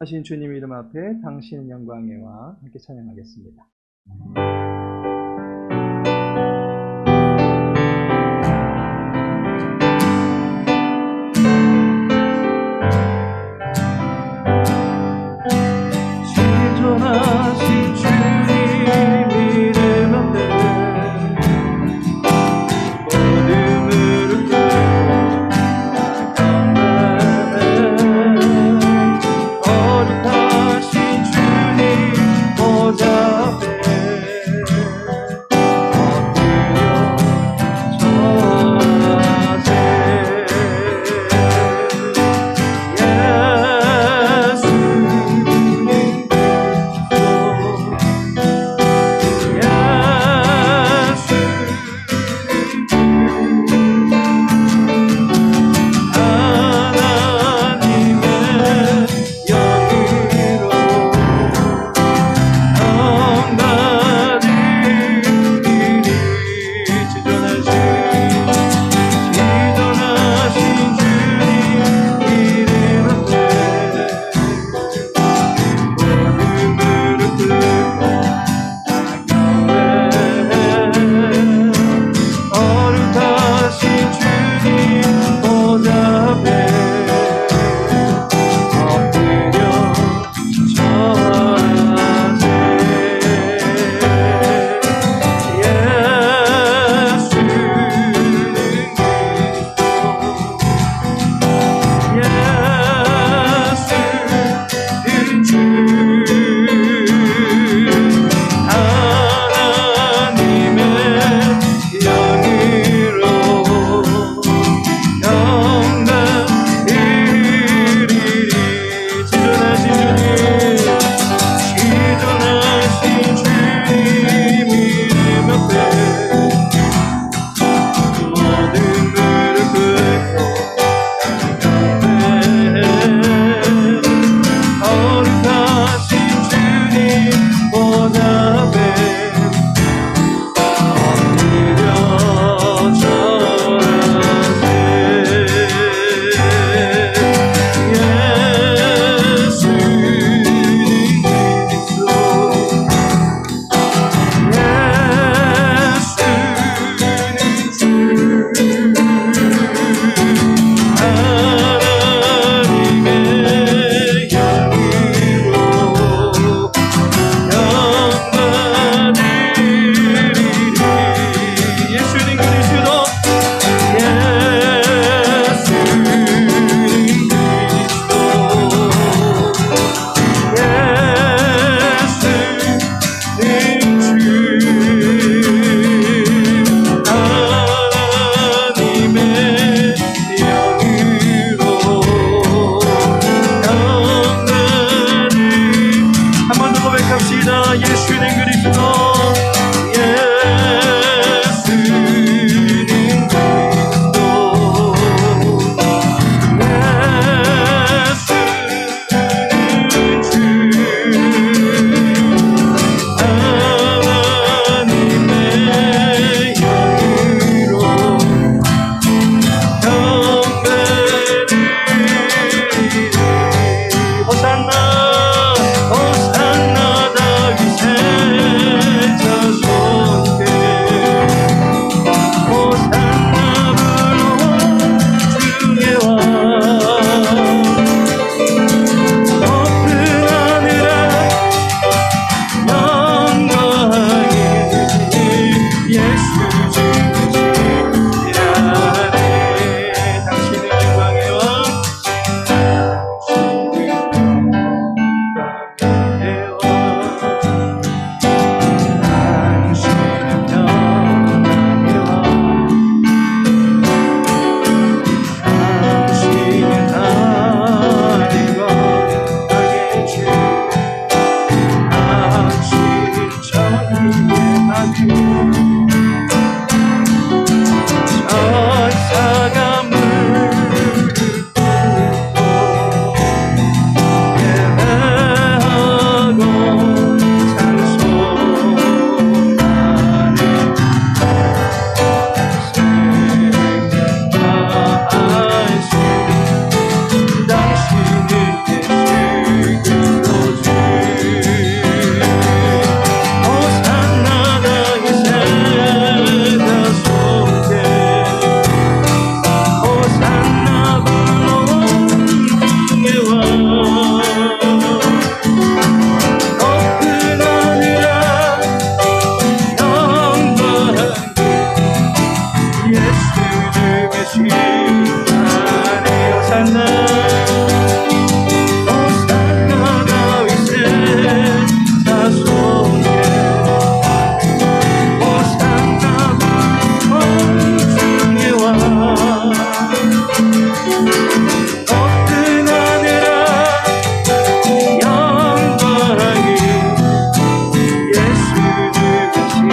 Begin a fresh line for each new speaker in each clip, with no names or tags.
하신 주님 이름 앞에 당신 영광에와 함께 찬양하겠습니다.
신존하신 주님 이름 앞에 어둠을 거룩하신 주님 보좌 앞에 주만의 호산나 호산나 다윗의 자손에 호산나 공중에 와 높은 하늘아 영광이 예수 주시네.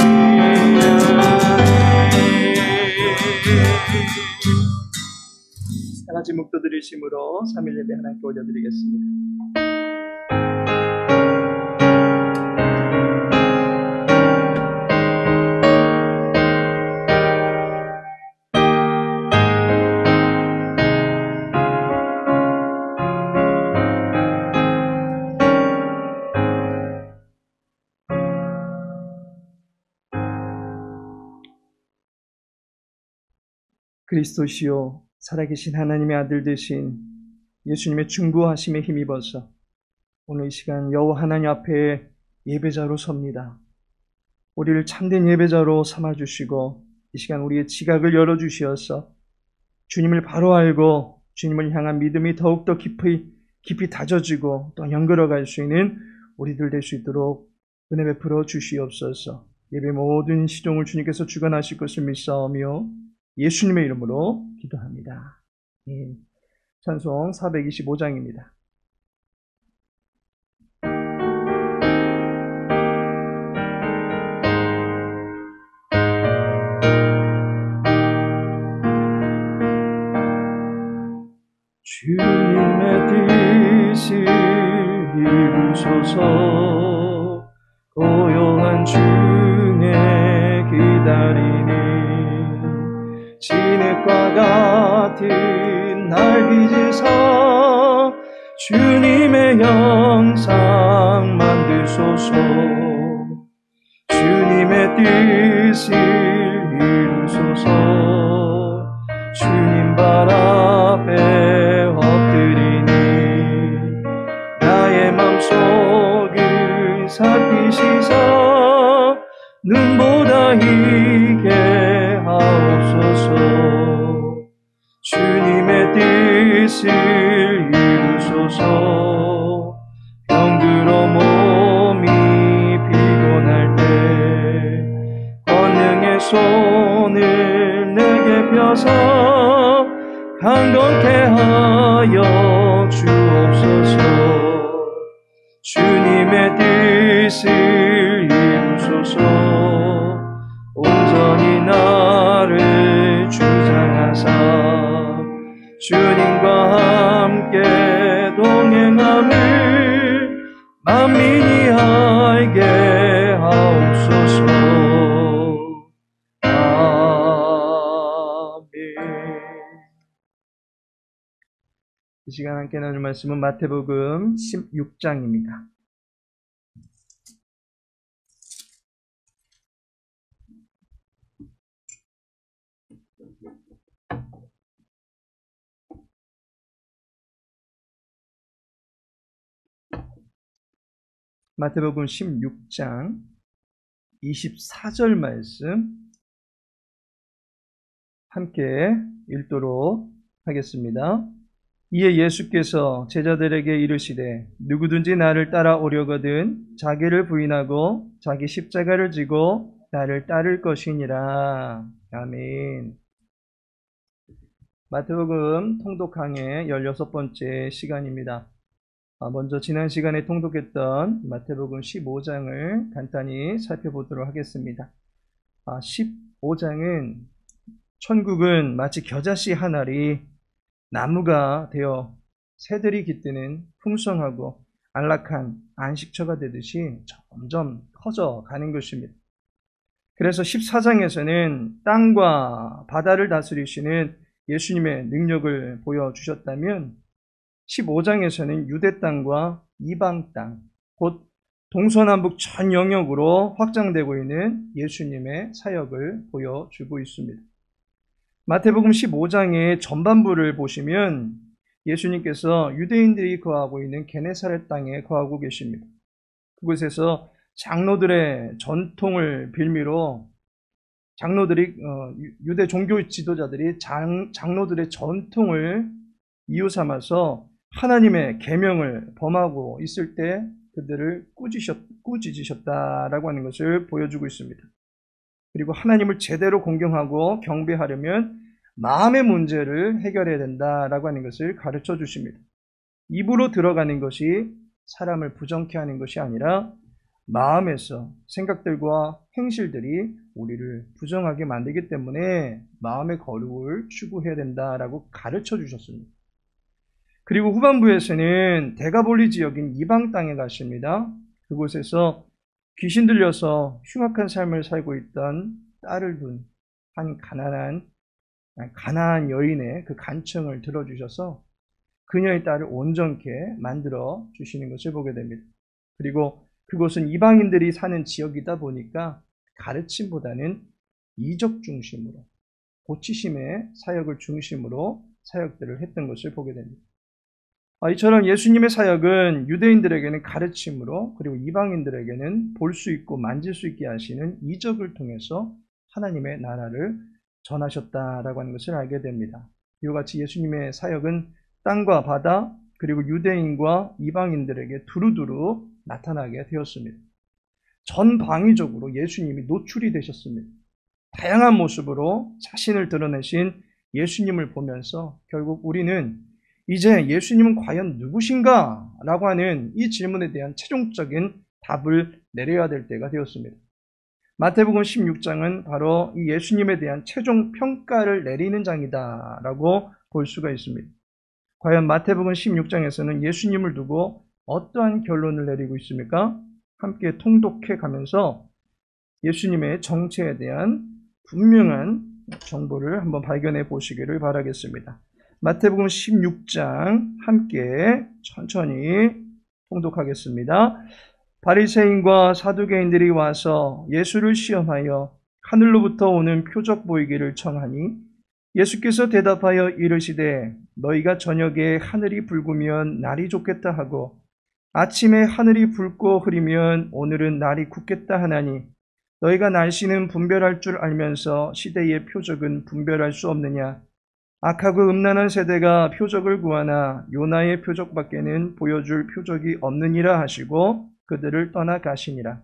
다같이 묵도드리심으로 3일 예배 하나님께 올려드리겠습니다. 그리스도시요 살아계신 하나님의 아들 되신 예수님의 중보하심에 힘입어서 오늘 이 시간 여호와 하나님 앞에 예배자로 섭니다. 우리를 참된 예배자로 삼아주시고 이 시간 우리의 지각을 열어주시어서 주님을 바로 알고 주님을 향한 믿음이 더욱더 깊이 다져지고 또 연결어갈 수 있는 우리들 될 수 있도록 은혜 베풀어 주시옵소서. 예배 모든 시종을 주님께서 주관하실 것을 믿사오며 예수님의 이름으로 기도합니다. 찬송 425장입니다.
주님의 뜻을 이루소서. 고요한 중에 기다리니 진흙과 같은 날 빚으사 주님의 형상 만드소서. 주님의 뜻을 이루소서. 주님 발 앞에 엎드리니 나의 맘속을 살피시사 눈보다 희게 하옵소서. 주님의 뜻을 이루소서. 병들어 몸이 피곤할 때 권능의 손을 내게 펴서 강건케 하여 주옵소서. 주님의 뜻을 이루소서. 온전히 나를 주장하사 주님과 함께 동행함을 만민이 알게 하옵소서.
이 시간 함께 나눌 말씀은 마태복음 16장입니다. 마태복음 16장 24절 말씀 함께 읽도록 하겠습니다. 이에 예수께서 제자들에게 이르시되 누구든지 나를 따라오려거든 자기를 부인하고 자기 십자가를 지고 나를 따를 것이니라. 아멘. 마태복음 통독강의 16번째 시간입니다. 먼저 지난 시간에 통독했던 마태복음 15장을 간단히 살펴보도록 하겠습니다. 15장은 천국은 마치 겨자씨 한 알이 나무가 되어 새들이 깃드는 풍성하고 안락한 안식처가 되듯이 점점 커져가는 것입니다. 그래서 14장에서는 땅과 바다를 다스리시는 예수님의 능력을 보여주셨다면 15장에서는 유대 땅과 이방 땅, 곧 동서남북 전 영역으로 확장되고 있는 예수님의 사역을 보여주고 있습니다. 마태복음 15장의 전반부를 보시면 예수님께서 유대인들이 거하고 있는 게네사렛 땅에 거하고 계십니다. 그곳에서 장로들의 전통을 빌미로 장로들이 유대 종교 지도자들이 장로들의 전통을 이유 삼아서 하나님의 계명을 범하고 있을 때 그들을 꾸짖으셨다라고 하는 것을 보여주고 있습니다. 그리고 하나님을 제대로 공경하고 경배하려면 마음의 문제를 해결해야 된다라고 하는 것을 가르쳐 주십니다. 입으로 들어가는 것이 사람을 부정케 하는 것이 아니라 마음에서 생각들과 행실들이 우리를 부정하게 만들기 때문에 마음의 거룩을 추구해야 된다라고 가르쳐 주셨습니다. 그리고 후반부에서는 데가볼리 지역인 이방 땅에 가십니다. 그곳에서 귀신 들려서 흉악한 삶을 살고 있던 딸을 둔 한 가난한 여인의 그 간청을 들어주셔서 그녀의 딸을 온전케 만들어 주시는 것을 보게 됩니다. 그리고 그곳은 이방인들이 사는 지역이다 보니까 가르침보다는 이적 중심으로, 고치심의 사역을 중심으로 사역들을 했던 것을 보게 됩니다. 이처럼 예수님의 사역은 유대인들에게는 가르침으로, 그리고 이방인들에게는 볼 수 있고 만질 수 있게 하시는 이적을 통해서 하나님의 나라를 전하셨다라고 하는 것을 알게 됩니다. 이와 같이 예수님의 사역은 땅과 바다, 그리고 유대인과 이방인들에게 두루두루 나타나게 되었습니다. 전방위적으로 예수님이 노출이 되셨습니다. 다양한 모습으로 자신을 드러내신 예수님을 보면서 결국 우리는 이제 예수님은 과연 누구신가? 라고 하는 이 질문에 대한 최종적인 답을 내려야 될 때가 되었습니다. 마태복음 16장은 바로 이 예수님에 대한 최종 평가를 내리는 장이다 라고 볼 수가 있습니다. 과연 마태복음 16장에서는 예수님을 두고 어떠한 결론을 내리고 있습니까? 함께 통독해 가면서 예수님의 정체에 대한 분명한 정보를 한번 발견해 보시기를 바라겠습니다. 마태복음 16장 함께 천천히 통독하겠습니다. 바리새인과 사두개인들이 와서 예수를 시험하여 하늘로부터 오는 표적 보이기를 청하니 예수께서 대답하여 이르시되 너희가 저녁에 하늘이 붉으면 날이 좋겠다 하고 아침에 하늘이 붉고 흐리면 오늘은 날이 굳겠다 하나니 너희가 날씨는 분별할 줄 알면서 시대의 표적은 분별할 수 없느냐. 악하고 음란한 세대가 표적을 구하나 요나의 표적밖에는 보여줄 표적이 없느니라 하시고 그들을 떠나 가시니라.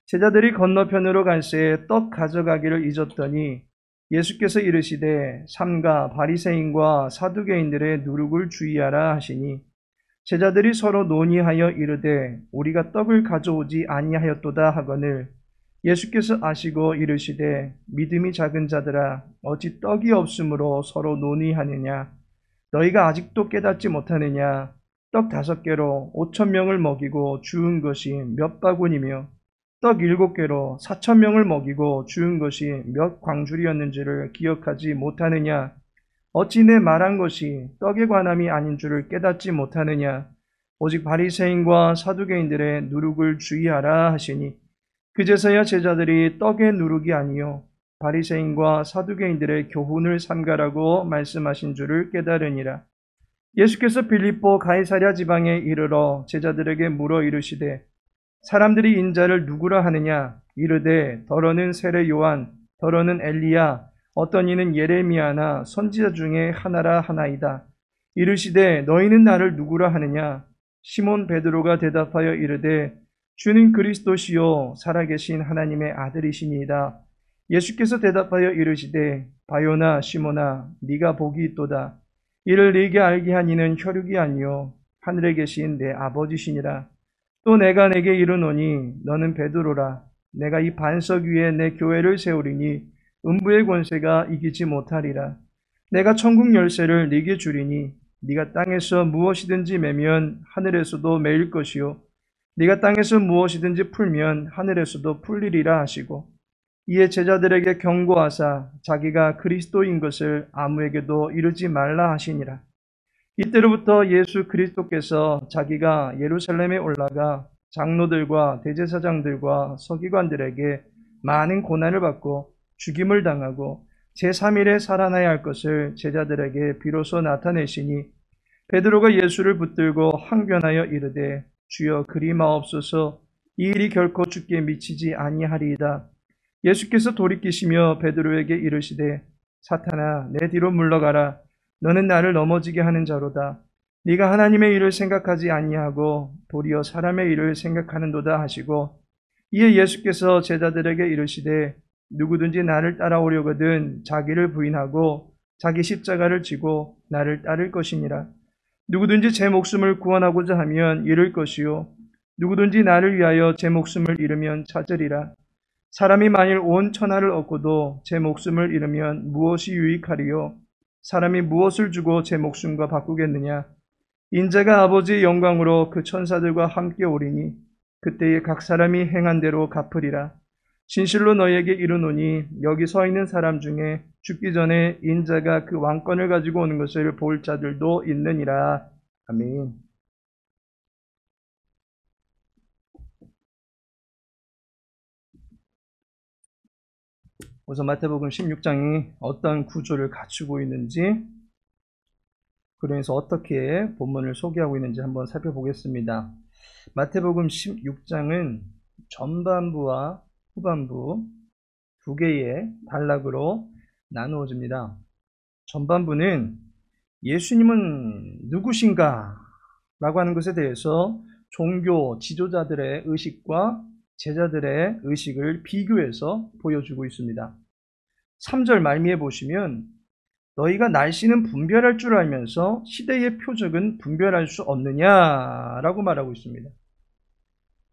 제자들이 건너편으로 갈새 떡 가져가기를 잊었더니 예수께서 이르시되 삼가 바리새인과 사두개인들의 누룩을 주의하라 하시니 제자들이 서로 논의하여 이르되 우리가 떡을 가져오지 아니하였도다 하거늘 예수께서 아시고 이르시되 믿음이 작은 자들아 어찌 떡이 없으므로 서로 논의하느냐. 너희가 아직도 깨닫지 못하느냐. 떡 5개로 5,000명을 먹이고 주운 것이 몇 바구니며 떡 7개로 4,000명을 먹이고 주운 것이 몇 광줄이었는지를 기억하지 못하느냐. 어찌 내 말한 것이 떡에 관함이 아닌 줄을 깨닫지 못하느냐. 오직 바리새인과 사두개인들의 누룩을 주의하라 하시니 그제서야 제자들이 떡의 누룩이 아니요 바리새인과 사두개인들의 교훈을 삼가라고 말씀하신 줄을 깨달으니라. 예수께서 빌립보 가이사랴 지방에 이르러 제자들에게 물어 이르시되 사람들이 인자를 누구라 하느냐. 이르되 더러는 세례 요한, 더러는 엘리야, 어떤 이는 예레미야나 선지자 중에 하나라 하나이다. 이르시되 너희는 나를 누구라 하느냐. 시몬 베드로가 대답하여 이르되 주는 그리스도시요 살아계신 하나님의 아들이시니이다. 예수께서 대답하여 이르시되 바요나 시몬아 네가 복이 있도다. 이를 네게 알게 한 이는 혈육이 아니요 하늘에 계신 내 아버지시니라. 또 내가 네게 이르노니 너는 베드로라. 내가 이 반석 위에 내 교회를 세우리니 음부의 권세가 이기지 못하리라. 내가 천국 열쇠를 네게 주리니 네가 땅에서 무엇이든지 매면 하늘에서도 매일 것이요 네가 땅에서 무엇이든지 풀면 하늘에서도 풀리리라 하시고 이에 제자들에게 경고하사 자기가 그리스도인 것을 아무에게도 이르지 말라 하시니라. 이때로부터 예수 그리스도께서 자기가 예루살렘에 올라가 장로들과 대제사장들과 서기관들에게 많은 고난을 받고 죽임을 당하고 제3일에 살아나야 할 것을 제자들에게 비로소 나타내시니 베드로가 예수를 붙들고 항변하여 이르되 주여 그리 마옵소서. 이 일이 결코 주께 미치지 아니하리이다. 예수께서 돌이키시며 베드로에게 이르시되 사탄아 내 뒤로 물러가라. 너는 나를 넘어지게 하는 자로다. 네가 하나님의 일을 생각하지 아니하고 도리어 사람의 일을 생각하는도다 하시고, 이에 예수께서 제자들에게 이르시되 누구든지 나를 따라오려거든 자기를 부인하고 자기 십자가를 지고 나를 따를 것이니라. 누구든지 제 목숨을 구원하고자 하면 잃을 것이요 누구든지 나를 위하여 제 목숨을 잃으면 찾으리라. 사람이 만일 온 천하를 얻고도 제 목숨을 잃으면 무엇이 유익하리요? 사람이 무엇을 주고 제 목숨과 바꾸겠느냐? 인자가 아버지의 영광으로 그 천사들과 함께 오리니 그때에 각 사람이 행한 대로 갚으리라. 진실로 너희에게 이르노니 여기 서 있는 사람 중에 죽기 전에 인자가 그 왕권을 가지고 오는 것을 볼 자들도 있느니라. 아멘. 우선 마태복음 16장이 어떤 구조를 갖추고 있는지, 그러면서 어떻게 본문을 소개하고 있는지 한번 살펴보겠습니다. 마태복음 16장은 전반부와 후반부 두 개의 단락으로 나누어집니다. 전반부는 예수님은 누구신가? 라고 하는 것에 대해서 종교 지도자들의 의식과 제자들의 의식을 비교해서 보여주고 있습니다. 3절 말미에 보시면 너희가 날씨는 분별할 줄 알면서 시대의 표적은 분별할 수 없느냐라고 말하고 있습니다.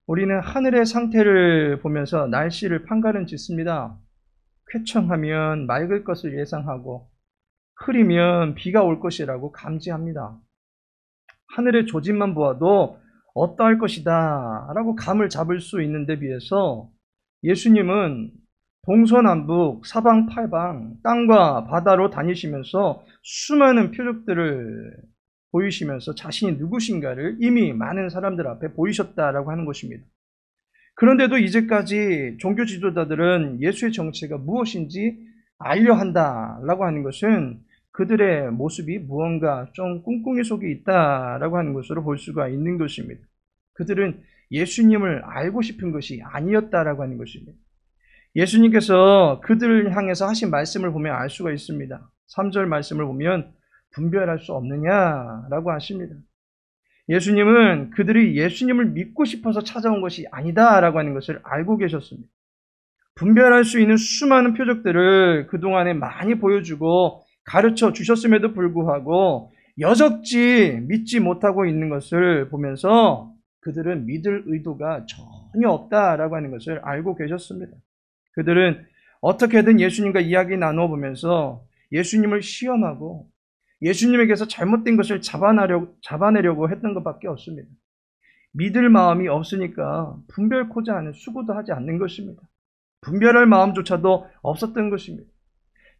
우리는 하늘의 상태를 보면서 날씨를 판가름 짓습니다. 쾌청하면 맑을 것을 예상하고 흐리면 비가 올 것이라고 감지합니다. 하늘의 조짐만 보아도 어떠할 것이다 라고 감을 잡을 수 있는데 비해서 예수님은 동서남북 사방팔방 땅과 바다로 다니시면서 수많은 표적들을 보이시면서 자신이 누구신가를 이미 많은 사람들 앞에 보이셨다라고 하는 것입니다. 그런데도 이제까지 종교 지도자들은 예수의 정체가 무엇인지 알려 한다라고 하는 것은 그들의 모습이 무언가 좀 꿍꿍이 속에 있다라고 하는 것으로 볼 수가 있는 것입니다. 그들은 예수님을 알고 싶은 것이 아니었다라고 하는 것입니다. 예수님께서 그들을 향해서 하신 말씀을 보면 알 수가 있습니다. 3절 말씀을 보면 분별할 수 없느냐라고 하십니다. 예수님은 그들이 예수님을 믿고 싶어서 찾아온 것이 아니다라고 하는 것을 알고 계셨습니다. 분별할 수 있는 수많은 표적들을 그동안에 많이 보여주고 가르쳐 주셨음에도 불구하고 여적지 믿지 못하고 있는 것을 보면서 그들은 믿을 의도가 전혀 없다라고 하는 것을 알고 계셨습니다. 그들은 어떻게든 예수님과 이야기 나누어 보면서 예수님을 시험하고 예수님에게서 잘못된 것을 잡아내려고 했던 것밖에 없습니다. 믿을 마음이 없으니까 분별코자 하는 수고도 하지 않는 것입니다. 분별할 마음조차도 없었던 것입니다.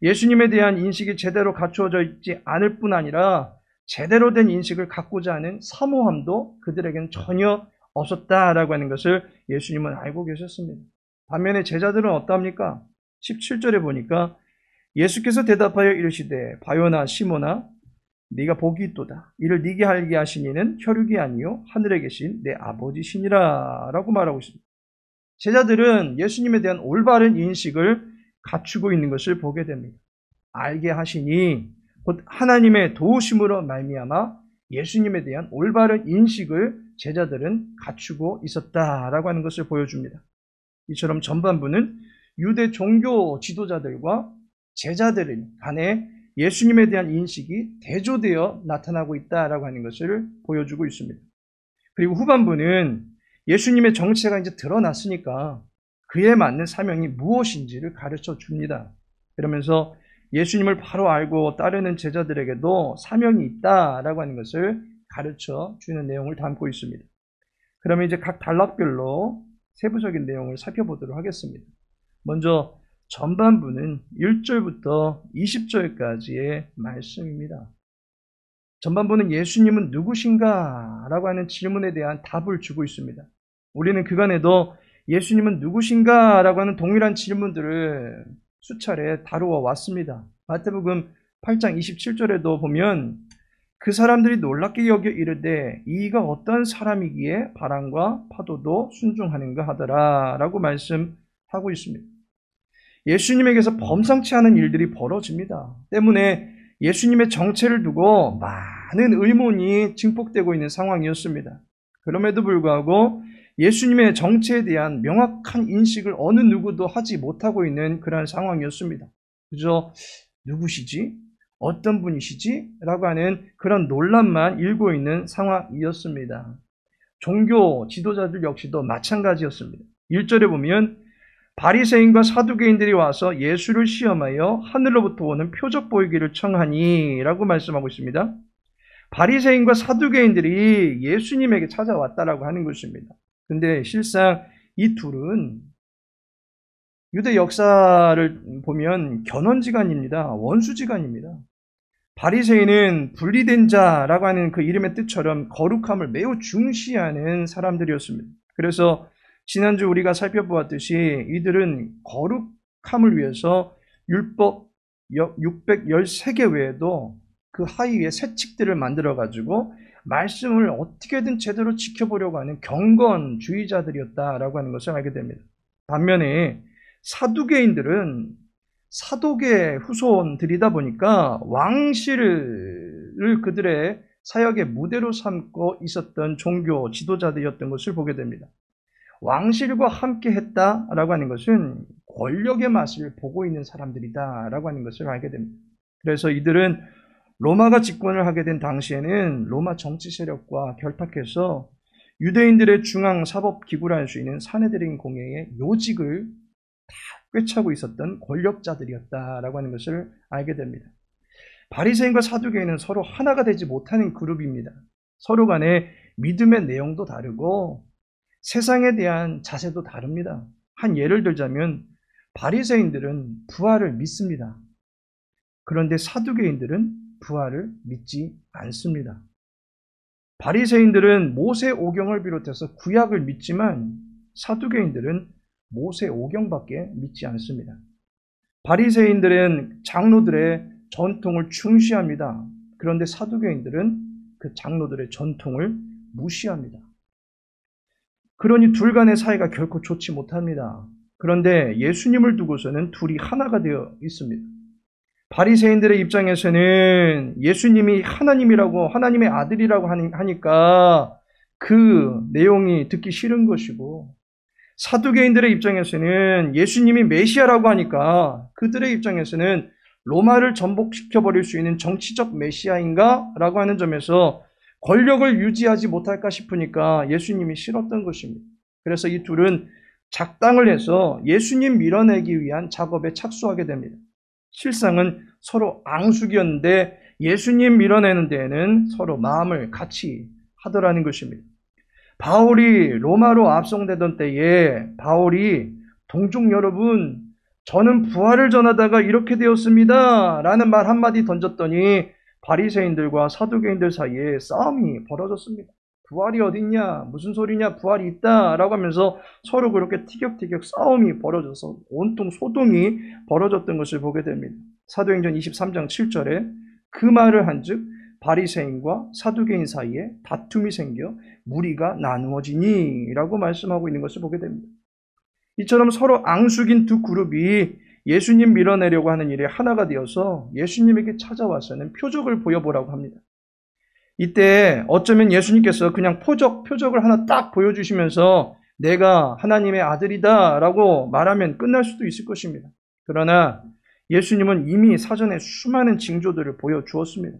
예수님에 대한 인식이 제대로 갖추어져 있지 않을 뿐 아니라 제대로 된 인식을 갖고자 하는 사모함도 그들에게는 전혀 없었다라고 하는 것을 예수님은 알고 계셨습니다. 반면에 제자들은 어떠합니까? 17절에 보니까 예수께서 대답하여 이르시되 바요나 시몬아 네가 복이 있도다. 이를 네게 알게 하신 이는 혈육이 아니요 하늘에 계신 내 아버지시니라 라고 말하고 있습니다. 제자들은 예수님에 대한 올바른 인식을 갖추고 있는 것을 보게 됩니다. 알게 하시니 곧 하나님의 도우심으로 말미암아 예수님에 대한 올바른 인식을 제자들은 갖추고 있었다라고 하는 것을 보여줍니다. 이처럼 전반부는 유대 종교 지도자들과 제자들 간에 예수님에 대한 인식이 대조되어 나타나고 있다라고 하는 것을 보여주고 있습니다. 그리고 후반부는 예수님의 정체가 이제 드러났으니까 그에 맞는 사명이 무엇인지를 가르쳐 줍니다. 그러면서 예수님을 바로 알고 따르는 제자들에게도 사명이 있다라고 하는 것을 가르쳐 주는 내용을 담고 있습니다. 그러면 이제 각 단락별로 세부적인 내용을 살펴보도록 하겠습니다. 먼저 전반부는 1절부터 20절까지의 말씀입니다. 전반부는 예수님은 누구신가? 라고 하는 질문에 대한 답을 주고 있습니다. 우리는 그간에도 예수님은 누구신가? 라고 하는 동일한 질문들을 수차례 다루어 왔습니다. 마태복음 8장 27절에도 보면 그 사람들이 놀랍게 여겨 이르되 이가 어떤 사람이기에 바람과 파도도 순종하는가 하더라 라고 말씀하고 있습니다. 예수님에게서 범상치 않은 일들이 벌어집니다. 때문에 예수님의 정체를 두고 많은 의문이 증폭되고 있는 상황이었습니다. 그럼에도 불구하고 예수님의 정체에 대한 명확한 인식을 어느 누구도 하지 못하고 있는 그러한 상황이었습니다. 그저 누구시지? 어떤 분이시지? 라고 하는 그런 논란만 일고 있는 상황이었습니다. 종교 지도자들 역시도 마찬가지였습니다. 1절에 보면 바리새인과 사두개인들이 와서 예수를 시험하여 하늘로부터 오는 표적 보이기를 청하니 라고 말씀하고 있습니다. 바리새인과 사두개인들이 예수님에게 찾아왔다라고 하는 것입니다. 근데 실상 이 둘은 유대 역사를 보면 견원지간입니다. 원수지간입니다. 바리새인은 분리된 자라고 하는 그 이름의 뜻처럼 거룩함을 매우 중시하는 사람들이었습니다. 그래서 지난주 우리가 살펴보았듯이 이들은 거룩함을 위해서 율법 613개 외에도 그 하위에 세칙들을 만들어가지고 말씀을 어떻게든 제대로 지켜보려고 하는 경건주의자들이었다라고 하는 것을 알게 됩니다. 반면에 사두개인들은 사독의 후손들이다 보니까 왕실을 그들의 사역의 무대로 삼고 있었던 종교 지도자들이었던 것을 보게 됩니다. 왕실과 함께 했다라고 하는 것은 권력의 맛을 보고 있는 사람들이다라고 하는 것을 알게 됩니다. 그래서 이들은 로마가 집권을 하게 된 당시에는 로마 정치 세력과 결탁해서 유대인들의 중앙 사법 기구라 할 수 있는 사내드린 공회의 요직을 다 꿰차고 있었던 권력자들이었다라고 하는 것을 알게 됩니다. 바리새인과 사두개인은 서로 하나가 되지 못하는 그룹입니다. 서로 간에 믿음의 내용도 다르고 세상에 대한 자세도 다릅니다. 한 예를 들자면 바리새인들은 부활을 믿습니다. 그런데 사두개인들은 부활을 믿지 않습니다. 바리새인들은 모세 오경을 비롯해서 구약을 믿지만 사두개인들은 모세 오경밖에 믿지 않습니다. 바리새인들은 장로들의 전통을 중시합니다. 그런데 사두개인들은 그 장로들의 전통을 무시합니다. 그러니 둘 간의 사이가 결코 좋지 못합니다. 그런데 예수님을 두고서는 둘이 하나가 되어 있습니다. 바리새인들의 입장에서는 예수님이 하나님이라고 하나님의 아들이라고 하니까 그 내용이 듣기 싫은 것이고, 사두개인들의 입장에서는 예수님이 메시아라고 하니까 그들의 입장에서는 로마를 전복시켜버릴 수 있는 정치적 메시아인가? 라고 하는 점에서 권력을 유지하지 못할까 싶으니까 예수님이 싫었던 것입니다. 그래서 이 둘은 작당을 해서 예수님 밀어내기 위한 작업에 착수하게 됩니다. 실상은 서로 앙숙이었는데 예수님 밀어내는 데에는 서로 마음을 같이 하더라는 것입니다. 바울이 로마로 압송되던 때에 바울이 동족 여러분, 저는 부활을 전하다가 이렇게 되었습니다 라는 말 한마디 던졌더니 바리새인들과 사두개인들 사이에 싸움이 벌어졌습니다. 부활이 어딨냐? 무슨 소리냐? 부활이 있다 라고 하면서 서로 그렇게 티격태격 싸움이 벌어져서 온통 소동이 벌어졌던 것을 보게 됩니다. 사도행전 23장 7절에 그 말을 한즉 바리새인과 사두개인 사이에 다툼이 생겨 무리가 나누어지니 라고 말씀하고 있는 것을 보게 됩니다. 이처럼 서로 앙숙인 두 그룹이 예수님 밀어내려고 하는 일에 하나가 되어서 예수님에게 찾아와서는 표적을 보여보라고 합니다. 이때 어쩌면 예수님께서 그냥 표적을 하나 딱 보여주시면서 내가 하나님의 아들이다 라고 말하면 끝날 수도 있을 것입니다. 그러나 예수님은 이미 사전에 수많은 징조들을 보여주었습니다.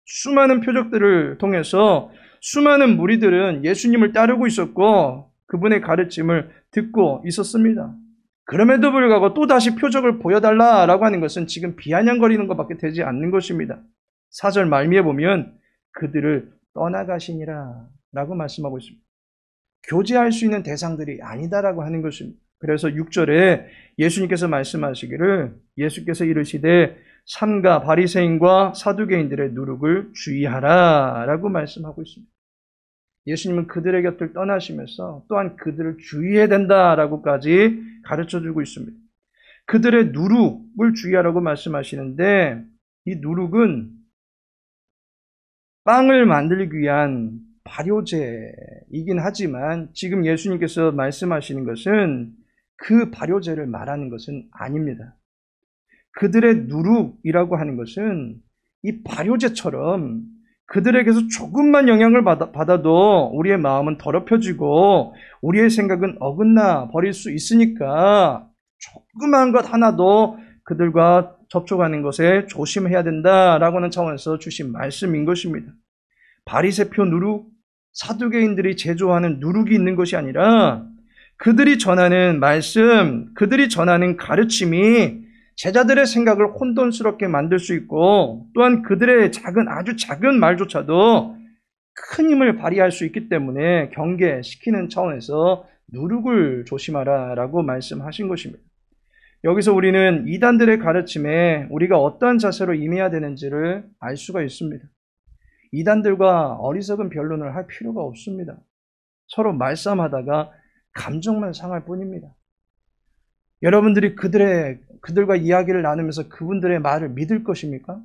수많은 표적들을 통해서 수많은 무리들은 예수님을 따르고 있었고 그분의 가르침을 듣고 있었습니다. 그럼에도 불구하고 또다시 표적을 보여달라라고 하는 것은 지금 비아냥거리는 것밖에 되지 않는 것입니다. 4절 말미에 보면 그들을 떠나가시니라 라고 말씀하고 있습니다. 교제할 수 있는 대상들이 아니다라고 하는 것입니다. 그래서 6절에 예수님께서 말씀하시기를 예수께서 이르시되 삼가 바리새인과 사두개인들의 누룩을 주의하라 라고 말씀하고 있습니다. 예수님은 그들의 곁을 떠나시면서 또한 그들을 주의해야 된다라고까지 가르쳐주고 있습니다. 그들의 누룩을 주의하라고 말씀하시는데 이 누룩은 빵을 만들기 위한 발효제이긴 하지만 지금 예수님께서 말씀하시는 것은 그 발효제를 말하는 것은 아닙니다. 그들의 누룩이라고 하는 것은 이 발효제처럼 그들에게서 조금만 영향을 받아도 우리의 마음은 더럽혀지고 우리의 생각은 어긋나 버릴 수 있으니까 조그만 것 하나도 그들과 접촉하는 것에 조심해야 된다라고 하는 차원에서 주신 말씀인 것입니다. 바리새표 누룩, 사두개인들이 제조하는 누룩이 있는 것이 아니라 그들이 전하는 말씀, 그들이 전하는 가르침이 제자들의 생각을 혼돈스럽게 만들 수 있고 또한 그들의 아주 작은 말조차도 큰 힘을 발휘할 수 있기 때문에 경계시키는 차원에서 누룩을 조심하라라고 말씀하신 것입니다. 여기서 우리는 이단들의 가르침에 우리가 어떠한 자세로 임해야 되는지를 알 수가 있습니다. 이단들과 어리석은 변론을 할 필요가 없습니다. 서로 말싸움하다가 감정만 상할 뿐입니다. 여러분들이 그들과 이야기를 나누면서 그분들의 말을 믿을 것입니까?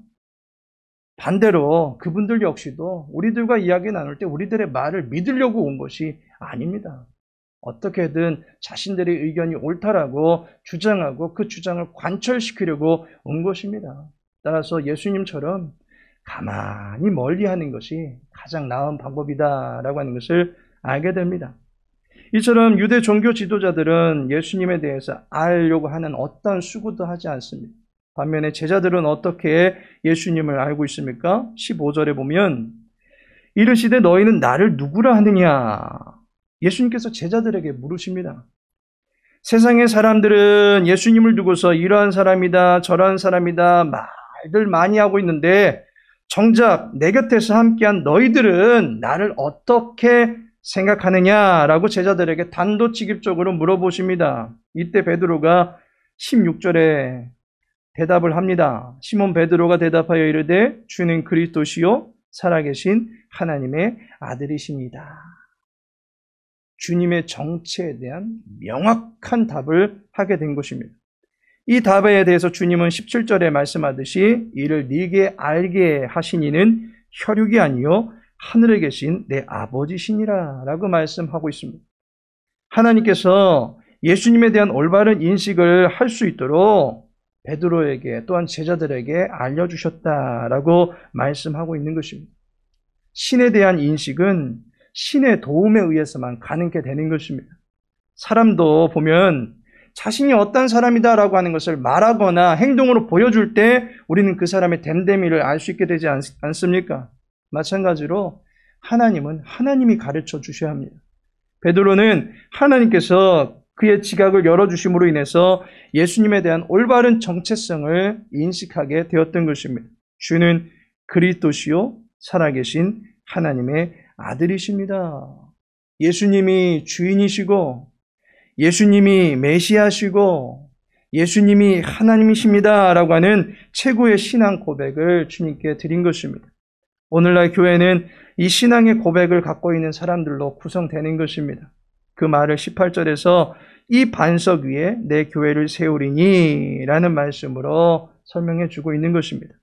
반대로 그분들 역시도 우리들과 이야기 나눌 때 우리들의 말을 믿으려고 온 것이 아닙니다. 어떻게든 자신들의 의견이 옳다라고 주장하고 그 주장을 관철시키려고 온 것입니다. 따라서 예수님처럼 가만히 멀리하는 것이 가장 나은 방법이다라고 하는 것을 알게 됩니다. 이처럼 유대 종교 지도자들은 예수님에 대해서 알려고 하는 어떠한 수고도 하지 않습니다. 반면에 제자들은 어떻게 예수님을 알고 있습니까? 15절에 보면 이르시되 너희는 나를 누구라 하느냐? 예수님께서 제자들에게 물으십니다. 세상의 사람들은 예수님을 두고서 이러한 사람이다, 저러한 사람이다 말들 많이 하고 있는데 정작 내 곁에서 함께한 너희들은 나를 어떻게 생각하느냐라고 제자들에게 단도직입적으로 물어보십니다. 이때 베드로가 16절에 대답을 합니다. 시몬 베드로가 대답하여 이르되 주는 그리스도시요 살아계신 하나님의 아들이십니다. 주님의 정체에 대한 명확한 답을 하게 된 것입니다. 이 답에 대해서 주님은 17절에 말씀하듯이 이를 네게 알게 하신 이는 혈육이 아니요 하늘에 계신 내 아버지시니라 라고 말씀하고 있습니다. 하나님께서 예수님에 대한 올바른 인식을 할 수 있도록 베드로에게 또한 제자들에게 알려주셨다라고 말씀하고 있는 것입니다. 신에 대한 인식은 신의 도움에 의해서만 가능하게 되는 것입니다. 사람도 보면 자신이 어떤 사람이다라고 하는 것을 말하거나 행동으로 보여줄 때 우리는 그 사람의 됨됨이를 알 수 있게 되지 않습니까? 마찬가지로 하나님은 하나님이 가르쳐 주셔야 합니다. 베드로는 하나님께서 그의 지각을 열어주심으로 인해서 예수님에 대한 올바른 정체성을 인식하게 되었던 것입니다. 주는 그리스도시요 살아계신 하나님의 아들이십니다. 예수님이 주인이시고 예수님이 메시아시고 예수님이 하나님이십니다 라고 하는 최고의 신앙 고백을 주님께 드린 것입니다. 오늘날 교회는 이 신앙의 고백을 갖고 있는 사람들로 구성되는 것입니다. 그 말을 18절에서 이 반석 위에 내 교회를 세우리니 라는 말씀으로 설명해 주고 있는 것입니다.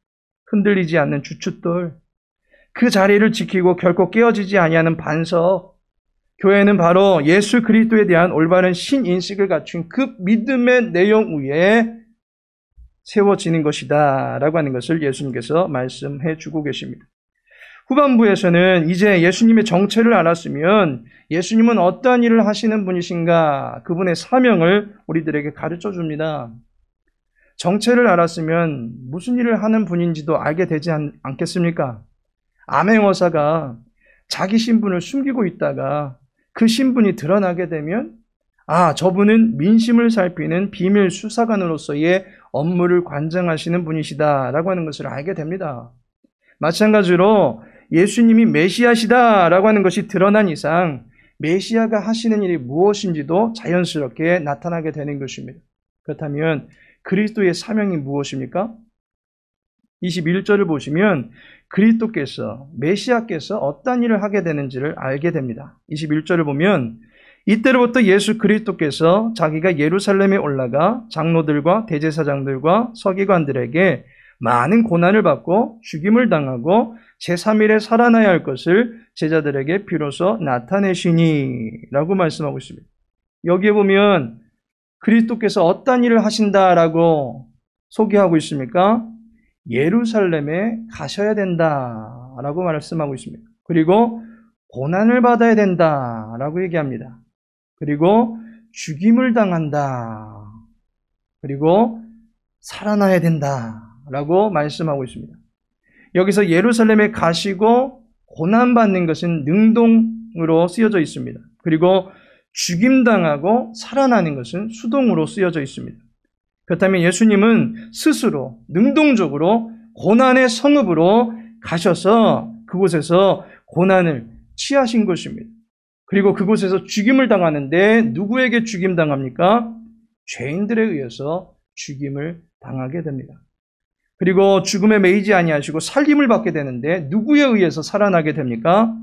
흔들리지 않는 주춧돌, 그 자리를 지키고 결코 깨어지지 아니하는 반석, 교회는 바로 예수 그리스도에 대한 올바른 신인식을 갖춘 그 믿음의 내용 위에 세워지는 것이다 라고 하는 것을 예수님께서 말씀해 주고 계십니다. 후반부에서는 이제 예수님의 정체를 알았으면 예수님은 어떠한 일을 하시는 분이신가, 그분의 사명을 우리들에게 가르쳐 줍니다. 정체를 알았으면 무슨 일을 하는 분인지도 알게 되지 않겠습니까? 암행어사가 자기 신분을 숨기고 있다가 그 신분이 드러나게 되면 저분은 민심을 살피는 비밀 수사관으로서의 업무를 관장하시는 분이시다라고 하는 것을 알게 됩니다. 마찬가지로 예수님이 메시아시다라고 하는 것이 드러난 이상 메시아가 하시는 일이 무엇인지도 자연스럽게 나타나게 되는 것입니다. 그렇다면 그리스도의 사명이 무엇입니까? 21절을 보시면 그리스도께서, 메시아께서 어떤 일을 하게 되는지를 알게 됩니다. 21절을 보면 이때로부터 예수 그리스도께서 자기가 예루살렘에 올라가 장로들과 대제사장들과 서기관들에게 많은 고난을 받고 죽임을 당하고 제3일에 살아나야 할 것을 제자들에게 비로소 나타내시니 라고 말씀하고 있습니다. 여기에 보면 그리스도께서 어떤 일을 하신다라고 소개하고 있습니까? 예루살렘에 가셔야 된다라고 말씀하고 있습니다. 그리고 고난을 받아야 된다라고 얘기합니다. 그리고 죽임을 당한다. 그리고 살아나야 된다라고 말씀하고 있습니다. 여기서 예루살렘에 가시고 고난받는 것은 능동으로 쓰여져 있습니다. 그리고 죽임당하고 살아나는 것은 수동으로 쓰여져 있습니다. 그렇다면 예수님은 스스로 능동적으로 고난의 성읍으로 가셔서 그곳에서 고난을 취하신 것입니다. 그리고 그곳에서 죽임을 당하는데 누구에게 죽임당합니까? 죄인들에 의해서 죽임을 당하게 됩니다. 그리고 죽음에 매이지 아니하시고 살림을 받게 되는데 누구에 의해서 살아나게 됩니까?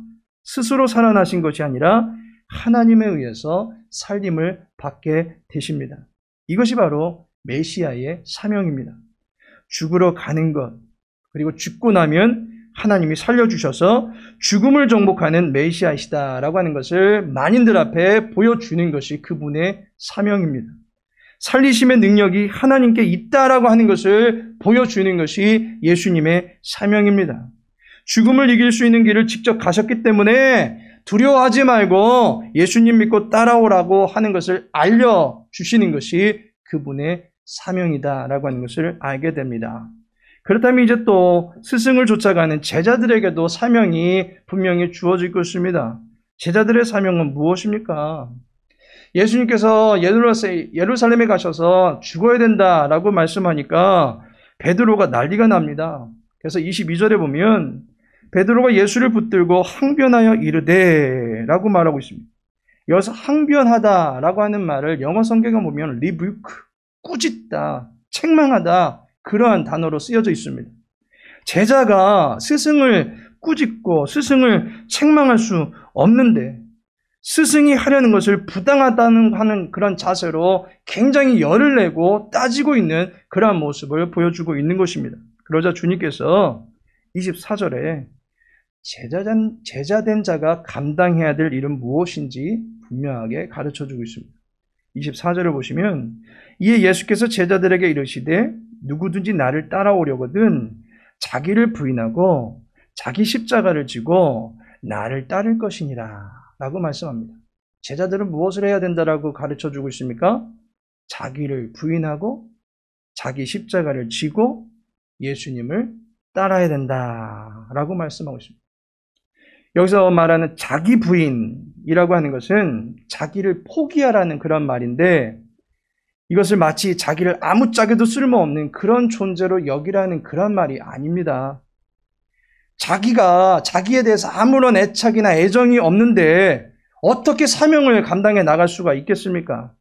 스스로 살아나신 것이 아니라 하나님에 의해서 살림을 받게 되십니다. 이것이 바로 메시아의 사명입니다. 죽으러 가는 것, 그리고 죽고 나면 하나님이 살려주셔서 죽음을 정복하는 메시아이시다라고 하는 것을 만인들 앞에 보여주는 것이 그분의 사명입니다. 살리심의 능력이 하나님께 있다라고 하는 것을 보여주는 것이 예수님의 사명입니다. 죽음을 이길 수 있는 길을 직접 가셨기 때문에 두려워하지 말고 예수님 믿고 따라오라고 하는 것을 알려주시는 것이 그분의 사명이다라고 하는 것을 알게 됩니다. 그렇다면 이제 또 스승을 쫓아가는 제자들에게도 사명이 분명히 주어질 것입니다. 제자들의 사명은 무엇입니까? 예수님께서 예루살렘에 가셔서 죽어야 된다라고 말씀하니까 베드로가 난리가 납니다. 그래서 22절에 보면 베드로가 예수를 붙들고 항변하여 이르되 라고 말하고 있습니다. 여기서 항변하다라고 하는 말을 영어 성경에 보면 rebuke, 꾸짖다, 책망하다 그러한 단어로 쓰여져 있습니다. 제자가 스승을 꾸짖고 스승을 책망할 수 없는데 스승이 하려는 것을 부당하다는 하는 그런 자세로 굉장히 열을 내고 따지고 있는 그러한 모습을 보여주고 있는 것입니다. 그러자 주님께서 24절에 제자된 자가 감당해야 될 일은 무엇인지 분명하게 가르쳐주고 있습니다. 24절을 보시면 이에 예수께서 제자들에게 이르시되 누구든지 나를 따라오려거든 자기를 부인하고 자기 십자가를 지고 나를 따를 것이니라 라고 말씀합니다. 제자들은 무엇을 해야 된다라고 가르쳐주고 있습니까? 자기를 부인하고 자기 십자가를 지고 예수님을 따라야 된다라고 말씀하고 있습니다. 여기서 말하는 자기 부인이라고 하는 것은 자기를 포기하라는 그런 말인데 이것을 마치 자기를 아무짝에도 쓸모없는 그런 존재로 여기라는 그런 말이 아닙니다. 자기가 자기에 대해서 아무런 애착이나 애정이 없는데 어떻게 사명을 감당해 나갈 수가 있겠습니까?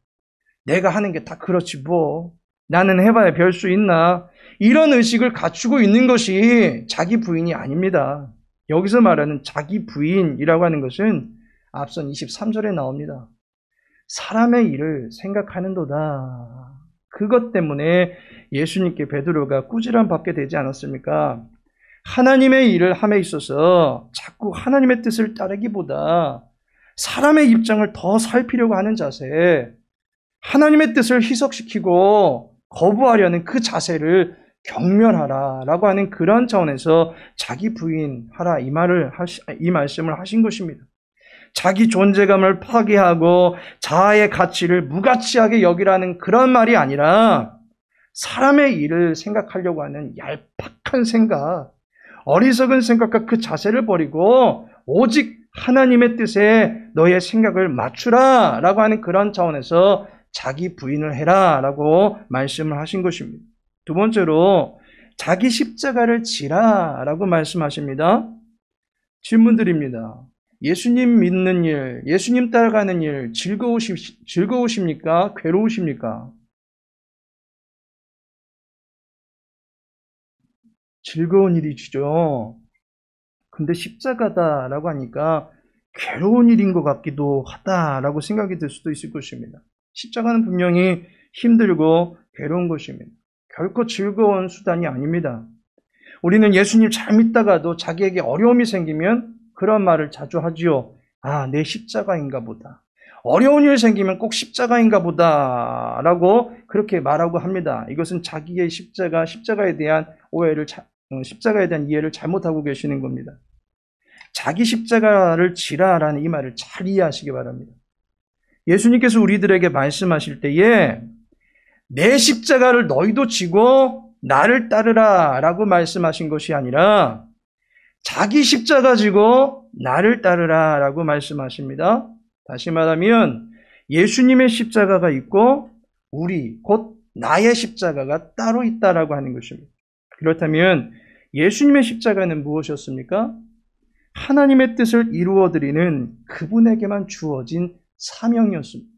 내가 하는 게 다 그렇지 뭐. 나는 해봐야 별 수 있나. 이런 의식을 갖추고 있는 것이 자기 부인이 아닙니다. 여기서 말하는 자기 부인이라고 하는 것은 앞선 23절에 나옵니다. 사람의 일을 생각하는도다. 그것 때문에 예수님께 베드로가 꾸지람 받게 되지 않았습니까? 하나님의 일을 함에 있어서 자꾸 하나님의 뜻을 따르기보다 사람의 입장을 더 살피려고 하는 자세, 하나님의 뜻을 희석시키고 거부하려는 그 자세를 경멸하라라고 하는 그런 차원에서 자기 부인하라 이 말씀을 하신 것입니다. 자기 존재감을 파괴하고 자아의 가치를 무가치하게 여기라는 그런 말이 아니라 사람의 일을 생각하려고 하는 얄팍한 생각, 어리석은 생각과 그 자세를 버리고 오직 하나님의 뜻에 너의 생각을 맞추라 라고 하는 그런 차원에서 자기 부인을 해라 라고 말씀을 하신 것입니다. 두 번째로 자기 십자가를 지라 라고 말씀하십니다. 질문 드립니다. 예수님 믿는 일, 예수님 따라가는 일 즐거우십니까? 괴로우십니까? 즐거운 일이시죠. 근데 십자가다라고 하니까 괴로운 일인 것 같기도 하다라고 생각이 들 수도 있을 것입니다. 십자가는 분명히 힘들고 괴로운 것입니다. 결코 즐거운 수단이 아닙니다. 우리는 예수님 잘 믿다가도 자기에게 어려움이 생기면 그런 말을 자주 하지요. 아, 내 십자가인가 보다. 어려운 일 생기면 꼭 십자가인가 보다라고 그렇게 말하고 합니다. 이것은 자기의 십자가에 대한 십자가에 대한 이해를 잘못하고 계시는 겁니다. 자기 십자가를 지라라는 이 말을 잘 이해하시기 바랍니다. 예수님께서 우리들에게 말씀하실 때에 내 십자가를 너희도 지고 나를 따르라 라고 말씀하신 것이 아니라 자기 십자가 지고 나를 따르라 라고 말씀하십니다. 다시 말하면 예수님의 십자가가 있고 곧 나의 십자가가 따로 있다라고 하는 것입니다. 그렇다면 예수님의 십자가는 무엇이었습니까? 하나님의 뜻을 이루어드리는 그분에게만 주어진 사명이었습니다.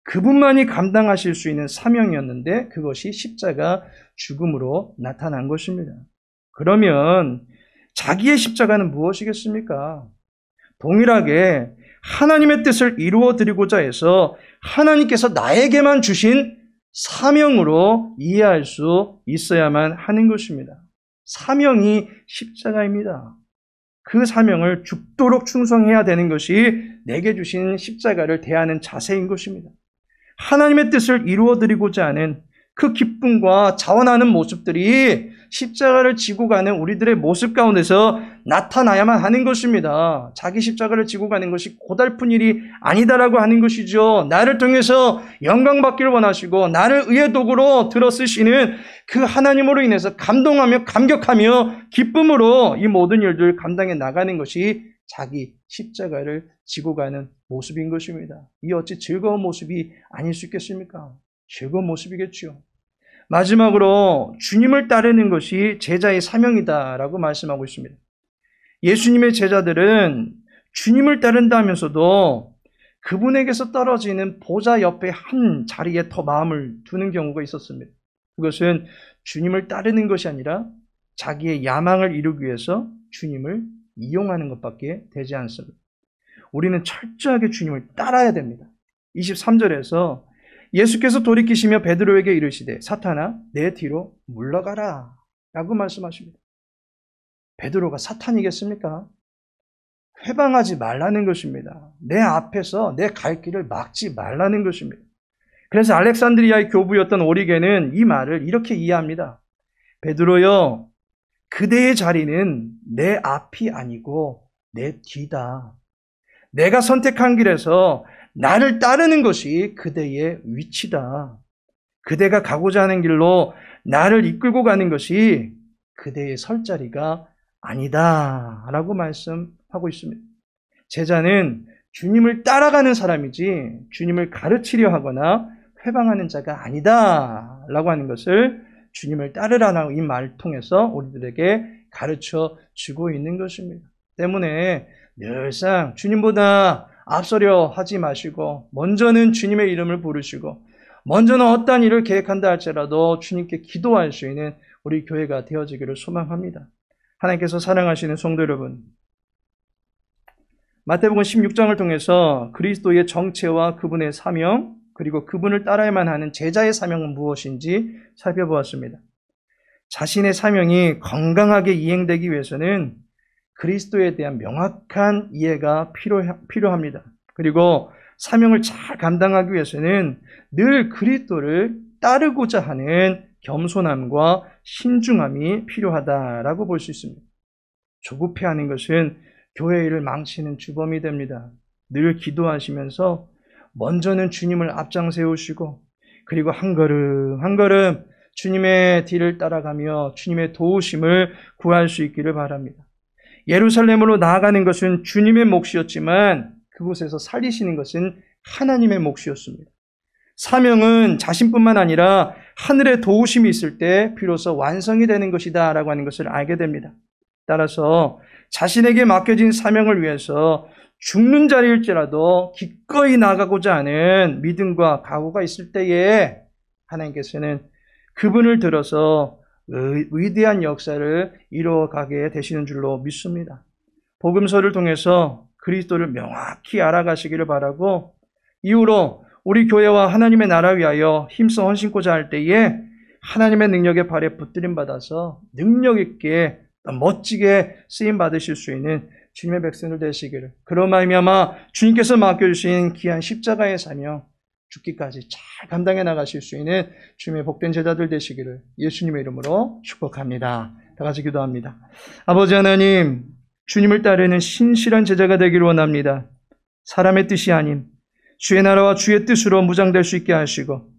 그분만이 감당하실 수 있는 사명이었는데 그것이 십자가 죽음으로 나타난 것입니다. 그러면 자기의 십자가는 무엇이겠습니까? 동일하게 하나님의 뜻을 이루어드리고자 해서 하나님께서 나에게만 주신 사명으로 이해할 수 있어야만 하는 것입니다. 사명이 십자가입니다. 그 사명을 죽도록 충성해야 되는 것이 내게 주신 십자가를 대하는 자세인 것입니다. 하나님의 뜻을 이루어드리고자 하는 그 기쁨과 자원하는 모습들이 십자가를 지고 가는 우리들의 모습 가운데서 나타나야만 하는 것입니다. 자기 십자가를 지고 가는 것이 고달픈 일이 아니다라고 하는 것이죠. 나를 통해서 영광받기를 원하시고 나를 의의 도구로 들어 쓰시는 그 하나님으로 인해서 감동하며 감격하며 기쁨으로 이 모든 일들을 감당해 나가는 것이 자기 십자가를 지고 가는 모습인 것입니다. 이 어찌 즐거운 모습이 아닐 수 있겠습니까? 즐거운 모습이겠죠. 마지막으로 주님을 따르는 것이 제자의 사명이다라고 말씀하고 있습니다. 예수님의 제자들은 주님을 따른다 하면서도 그분에게서 떨어지는 보좌 옆에 한 자리에 더 마음을 두는 경우가 있었습니다. 그것은 주님을 따르는 것이 아니라 자기의 야망을 이루기 위해서 주님을 이용하는 것밖에 되지 않습니다. 우리는 철저하게 주님을 따라야 됩니다. 23절에서 예수께서 돌이키시며 베드로에게 이르시되 사탄아 내 뒤로 물러가라 라고 말씀하십니다. 베드로가 사탄이겠습니까? 회방하지 말라는 것입니다. 내 앞에서 내 갈 길을 막지 말라는 것입니다. 그래서 알렉산드리아의 교부였던 오리게는 이 말을 이렇게 이해합니다. 베드로여 그대의 자리는 내 앞이 아니고 내 뒤다. 내가 선택한 길에서 나를 따르는 것이 그대의 위치다. 그대가 가고자 하는 길로 나를 이끌고 가는 것이 그대의 설 자리가 아니다 라고 말씀하고 있습니다. 제자는 주님을 따라가는 사람이지 주님을 가르치려 하거나 회방하는 자가 아니다 라고 하는 것을 주님을 따르라는 이 말을 통해서 우리들에게 가르쳐 주고 있는 것입니다. 때문에 늘상 주님보다 앞서려 하지 마시고 먼저는 주님의 이름을 부르시고 먼저는 어떠한 일을 계획한다 할지라도 주님께 기도할 수 있는 우리 교회가 되어지기를 소망합니다. 하나님께서 사랑하시는 성도 여러분, 마태복음 16장을 통해서 그리스도의 정체와 그분의 사명 그리고 그분을 따라야만 하는 제자의 사명은 무엇인지 살펴보았습니다. 자신의 사명이 건강하게 이행되기 위해서는 그리스도에 대한 명확한 이해가 필요합니다. 그리고 사명을 잘 감당하기 위해서는 늘 그리스도를 따르고자 하는 겸손함과 신중함이 필요하다라고 볼 수 있습니다. 조급해하는 것은 교회 일을 망치는 주범이 됩니다. 늘 기도하시면서 먼저는 주님을 앞장 세우시고 그리고 한 걸음 한 걸음 주님의 뒤를 따라가며 주님의 도우심을 구할 수 있기를 바랍니다. 예루살렘으로 나아가는 것은 주님의 몫이었지만 그곳에서 살리시는 것은 하나님의 몫이었습니다. 사명은 자신뿐만 아니라 하늘의 도우심이 있을 때 비로소 완성이 되는 것이다 라고 하는 것을 알게 됩니다. 따라서 자신에게 맡겨진 사명을 위해서 죽는 자리일지라도 기꺼이 나가고자 하는 믿음과 각오가 있을 때에 하나님께서는 그분을 들어서 위대한 역사를 이루어가게 되시는 줄로 믿습니다. 복음서를 통해서 그리스도를 명확히 알아가시기를 바라고 이후로 우리 교회와 하나님의 나라 위하여 힘써 헌신고자 할 때에 하나님의 능력의 발에 붙들림 받아서 능력 있게 멋지게 쓰임 받으실 수 있는 주님의 백성들 되시기를, 그런 말미암아 주님께서 맡겨주신 귀한 십자가의 사명 죽기까지 잘 감당해 나가실 수 있는 주님의 복된 제자들 되시기를 예수님의 이름으로 축복합니다. 다 같이 기도합니다. 아버지 하나님, 주님을 따르는 신실한 제자가 되기를 원합니다. 사람의 뜻이 아닌 주의 나라와 주의 뜻으로 무장될 수 있게 하시고,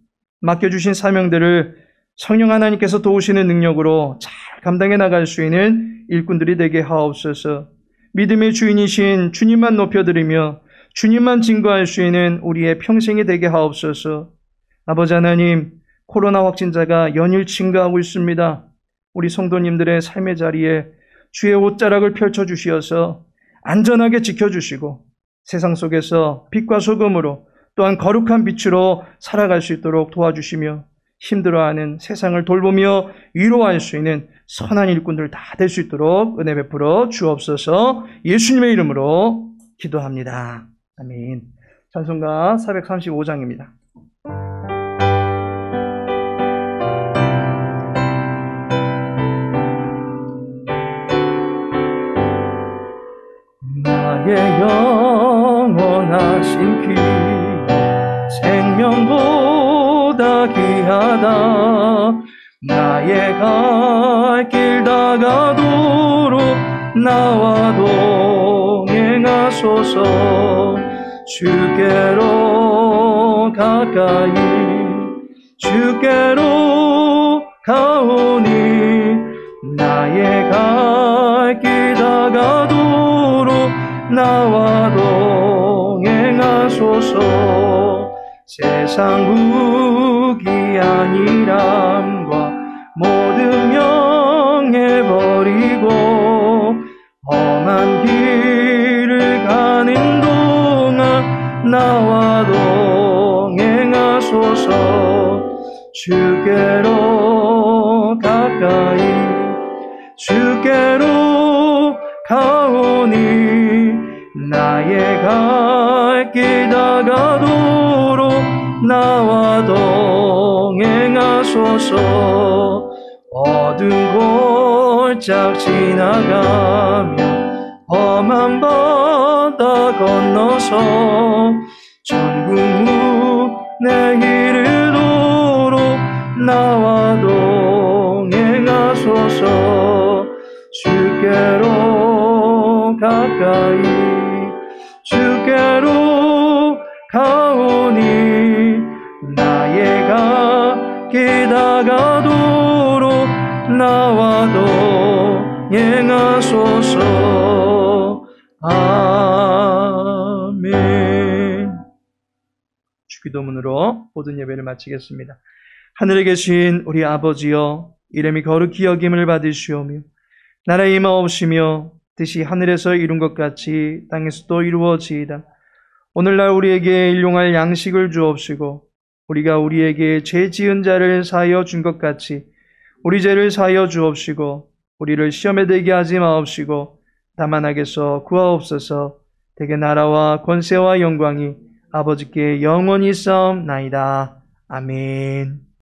맡겨주신 사명들을 성령 하나님께서 도우시는 능력으로 잘 감당해 나갈 수 있는 일꾼들이 되게 하옵소서. 믿음의 주인이신 주님만 높여드리며 주님만 증거할 수 있는 우리의 평생이 되게 하옵소서. 아버지 하나님, 코로나 확진자가 연일 증가하고 있습니다. 우리 성도님들의 삶의 자리에 주의 옷자락을 펼쳐주시어서 안전하게 지켜주시고 세상 속에서 빛과 소금으로 또한 거룩한 빛으로 살아갈 수 있도록 도와주시며, 힘들어하는 세상을 돌보며 위로할 수 있는 선한 일꾼들 다 될 수 있도록 은혜 베풀어 주옵소서. 예수님의 이름으로 기도합니다. 아멘. 찬송가 435장입니다.
나의 영원하신 피 생명보다 귀하다. 나의 갈 길 다가도록 나와 동행하소서. 주께로 가까이 주께로 가오니 나의 갈 길 다가도록 나와 동행하소서. 세상 무기한 일함과 모든 명예 버리고 험한 길을 가는 동안 나와 동행하소서. 주께로 가까이 주께로 가오니 나의 갈 길 다가도록 나와 동행하소서. 어두운 골짝 지나가며 험한 바다 건너서 천국 문에 이르도록 나와 동행하소서. 주께로 가까이 주께로 가오니 나의 갈 길 다가도록 나와 동행하소서. 아멘.
주기도문으로 모든 예배를 마치겠습니다. 하늘에 계신 우리 아버지여, 이름이 거룩히 여김을 받으시오며 나라의 임하옵시며 뜻이 하늘에서 이룬 것 같이 땅에서도 이루어지이다. 오늘날 우리에게 일용할 양식을 주옵시고 우리가 우리에게 죄 지은 자를 사하여 준 것 같이 우리 죄를 사하여 주옵시고 우리를 시험에 들게 하지 마옵시고 다만 악에서 구하옵소서. 대개 나라와 권세와 영광이 아버지께 영원히 있사옵나이다. 아멘.